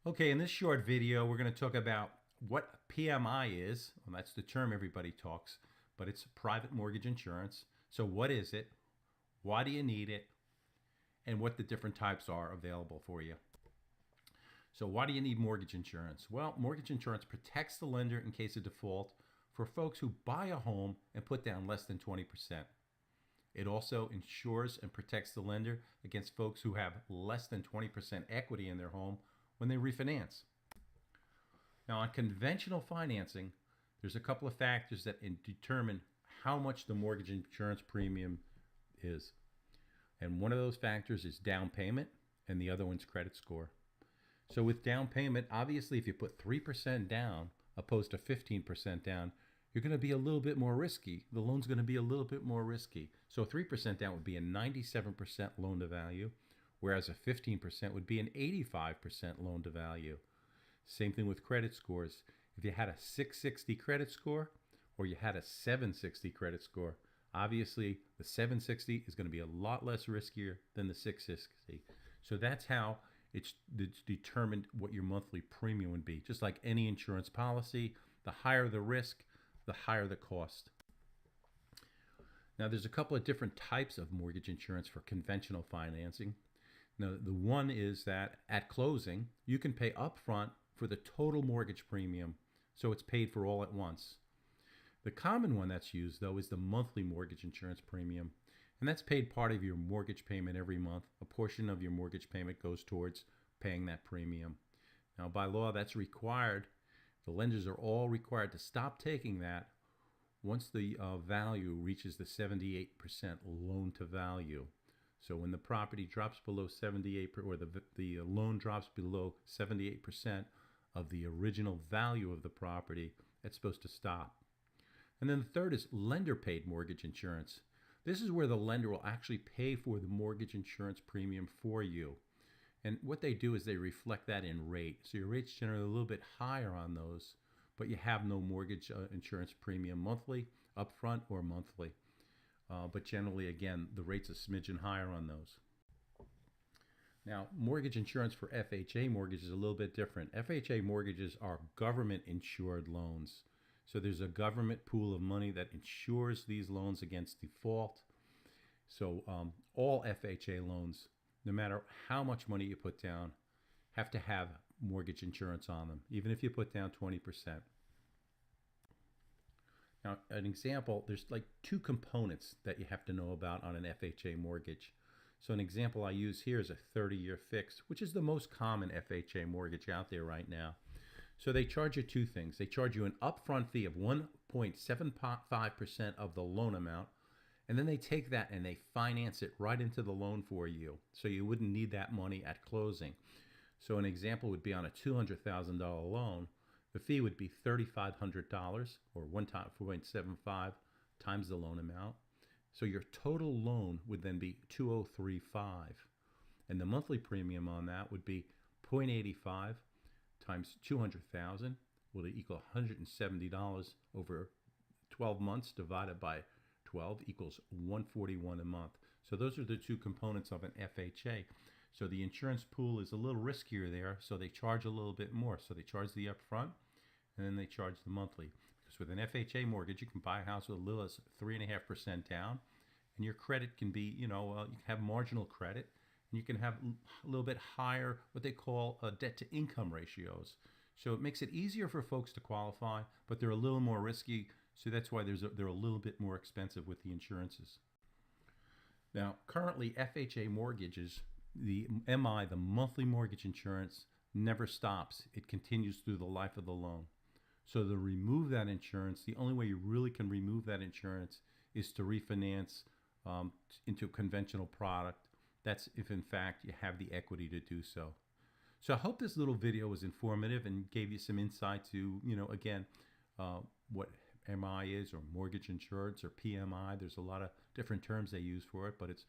Okay, in this short video, we're going to talk about what PMI is. Well, that's the term everybody talks, but it's private mortgage insurance. So what is it? Why do you need it? And what the different types are available for you. So why do you need mortgage insurance? Well, mortgage insurance protects the lender in case of default for folks who buy a home and put down less than 20%. It also insures and protects the lender against folks who have less than 20% equity in their home when they refinance. Now, on conventional financing, there's a couple of factors that determine how much the mortgage insurance premium is. And one of those factors is down payment, and the other one's credit score. So with down payment, obviously, if you put 3% down opposed to 15% down, you're going to be a little bit more risky. The loan's going to be a little bit more risky. So 3% down would be a 97% loan to value, whereas a 15% would be an 85% loan to value. Same thing with credit scores. If you had a 660 credit score or you had a 760 credit score, obviously the 760 is going to be a lot less riskier than the 660. So that's how it's determined what your monthly premium would be. Just like any insurance policy, the higher the risk, the higher the cost. Now, there's a couple of different types of mortgage insurance for conventional financing. Now, the one is that at closing, you can pay upfront for the total mortgage premium, so it's paid for all at once. The common one that's used, though, is the monthly mortgage insurance premium, and that's paid part of your mortgage payment every month. A portion of your mortgage payment goes towards paying that premium. Now, by law, that's required. The lenders are all required to stop taking that once the value reaches the 78% loan to value. So when the property drops below 78, or the loan drops below 78% of the original value of the property, it's supposed to stop. And then the third is lender paid mortgage insurance. This is where the lender will actually pay for the mortgage insurance premium for you. And what they do is they reflect that in rate. So your rate's generally a little bit higher on those, but you have no mortgage insurance premium monthly, upfront, or monthly. But generally, again, the rate's a smidgen higher on those. Now, mortgage insurance for FHA mortgages is a little bit different. FHA mortgages are government-insured loans. So there's a government pool of money that insures these loans against default. So all FHA loans, no matter how much money you put down, have to have mortgage insurance on them, even if you put down 20%. Now, an example, there's like two components that you have to know about on an FHA mortgage. So an example I use here is a 30-year fixed, which is the most common FHA mortgage out there right now. So they charge you two things. They charge you an upfront fee of 1.75% of the loan amount, and then they take that and they finance it right into the loan for you. So you wouldn't need that money at closing. So an example would be on a $200,000 loan, the fee would be $3,500 or 1.75 times the loan amount. So your total loan would then be $2,035. And the monthly premium on that would be 0.85 times 200,000 will equal $170 over 12 months divided by 12 equals $141 a month. So those are the two components of an FHA. So the insurance pool is a little riskier there, so they charge a little bit more. So they charge the upfront, and then they charge the monthly. Because with an FHA mortgage, you can buy a house with as little as 3.5% down, and your credit can be, you can have marginal credit, and you can have a little bit higher, what they call debt-to-income ratios. So it makes it easier for folks to qualify, but they're a little more risky. So that's why they're a little bit more expensive with the insurances. Now, currently, FHA mortgages, the MI, the monthly mortgage insurance, never stops. It continues through the life of the loan. So to remove that insurance, the only way you really can remove that insurance is to refinance into a conventional product. That's if, in fact, you have the equity to do so. So I hope this little video was informative and gave you some insight to, again, what MI is, or mortgage insurance, or PMI. There's a lot of different terms they use for it, but it's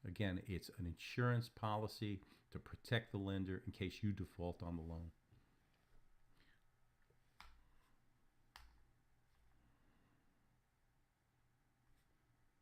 an insurance policy to protect the lender in case you default on the loan.